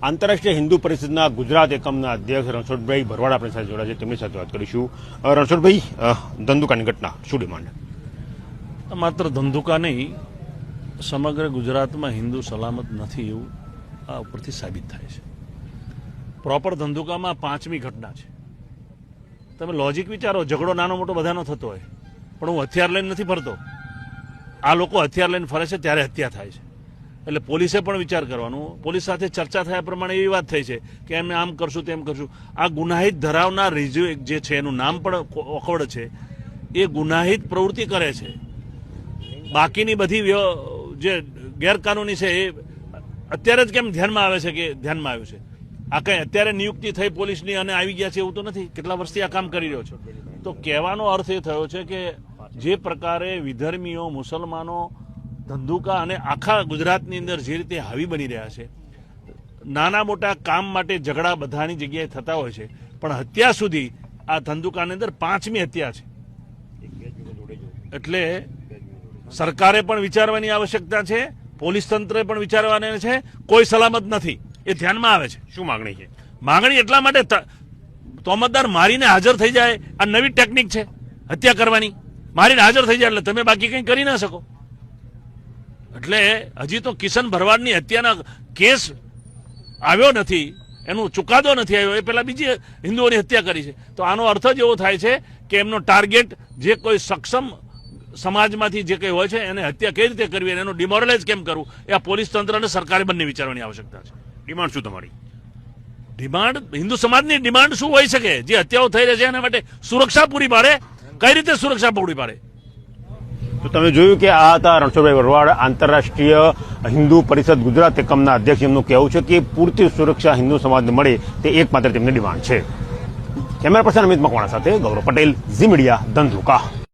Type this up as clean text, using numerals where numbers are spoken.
આંતરરાષ્ટ્રીય હિન્દુ પરિષદના ગુજરાત એકમના અધ્યક્ષ રણછોડભાઈ ભરવાડ આપણી સાથે જોડાયા છે, તેમની સાથે વાત કરીશું. રણછોડભાઈ, ધંધુકાની ઘટના શું ડિમાન્ડ? માત્ર ધંધુકા નહીં, સમગ્ર ગુજરાતમાં હિન્દુ સલામત નથી એવું આ ઉપરથી સાબિત થાય છે. પ્રોપર ધંધુકામાં 5મી ઘટના છે. તમે લોજિક વિચારો, ઝઘડો નાનો મોટો બધાનો થતો હોય, પણ હું હથિયાર લઈને નથી ફરતો. આ લોકો હથિયાર લઈને ફરે છે ત્યારે હત્યા થાય છે. એટલે પોલીસે પણ વિચાર કરવાનું. પોલીસ સાથે ચર્ચા થયા પ્રમાણે એવી વાત થઈ છે કે એમને આમ કરશું તેમ કરશું. આ ગુનાહિત ધરાવનાર જે છે એનું નામ પણ ઓખવડ છે, એ ગુનાહિત પ્રવૃત્તિ કરે છે. બાકીની બધી જે ગેરકાનૂની છે એ અત્યારે જ કેમ ધ્યાનમાં આવે છે કે ધ્યાનમાં આવ્યું છે? આ કંઈ અત્યારે નિયુક્તિ થઈ પોલીસની અને આવી ગયા છે એવું તો નથી. કેટલા વર્ષથી આ કામ કરી રહ્યો છે. તો કહેવાનો અર્થ એ થયો છે કે જે પ્રકારે વિધર્મીઓ, મુસલમાનો ધંધુકા અને આખા ગુજરાતની અંદર જે રીતે હાવી બની રહ્યા છે, નાના મોટા કામ માટે ઝઘડા બધાની જગ્યાએ થતા હોય છે, પણ હત્યા સુધી આ ધંધુકાની અંદર 5મી હત્યા છે. એટલે સરકારે પણ વિચારવાની આવશ્યકતા છે, પોલીસ તંત્રે પણ વિચારવાની છે. કોઈ સલામત નથી, એ ધ્યાનમાં આવે છે. શું માગણી છે? માગણી એટલા માટે તોમતદાર મારીને હાજર થઈ જાય. આ નવી ટેકનિક છે હત્યા કરવાની. મારીને હાજર થઈ જાય એટલે તમે બાકી કંઈ કરી ના શકો. એટલે હજી તો કિશન ભરવાડની હત્યાના કેસ આવ્યો નથી, એનો ચુકાદો નથી આવ્યો, એ પહેલા બીજી હિન્દુઓની હત્યા કરી છે. તો આનો અર્થ જ એવો થાય છે કે એમનો ટાર્ગેટ જે કોઈ સક્ષમ સમાજમાંથી જે કંઈ હોય છે એને હત્યા કઈ રીતે કરવી અને એનું ડિમોરલાઇઝ કેમ કરવું, એ આ પોલીસ તંત્ર અને સરકારે બંને વિચારવાની આવશ્યકતા છે. ડિમાન્ડ શું તમારી? ડિમાન્ડ, હિન્દુ સમાજની ડિમાન્ડ શું હોઈ શકે? જે હત્યાઓ થઈ રહી છે એના માટે સુરક્ષા પૂરી પાડે. કઈ રીતે સુરક્ષા પૂરી પાડે? તો તમે જોયું કે આ હતા રણછોડભાઈ ભરવાડ, આંતરરાષ્ટ્રીય હિન્દુ પરિષદ ગુજરાત એકમના અધ્યક્ષ. એમનું કહેવું છે કે પૂરતી સુરક્ષા હિન્દુ સમાજને મળે તે એકમાત્ર તેમની ડિમાન્ડ છે. કેમેરા પર્સન અમિત મકવાણા સાથે ગૌરવ પટેલ, ઝી મીડિયા, ધંધુકા.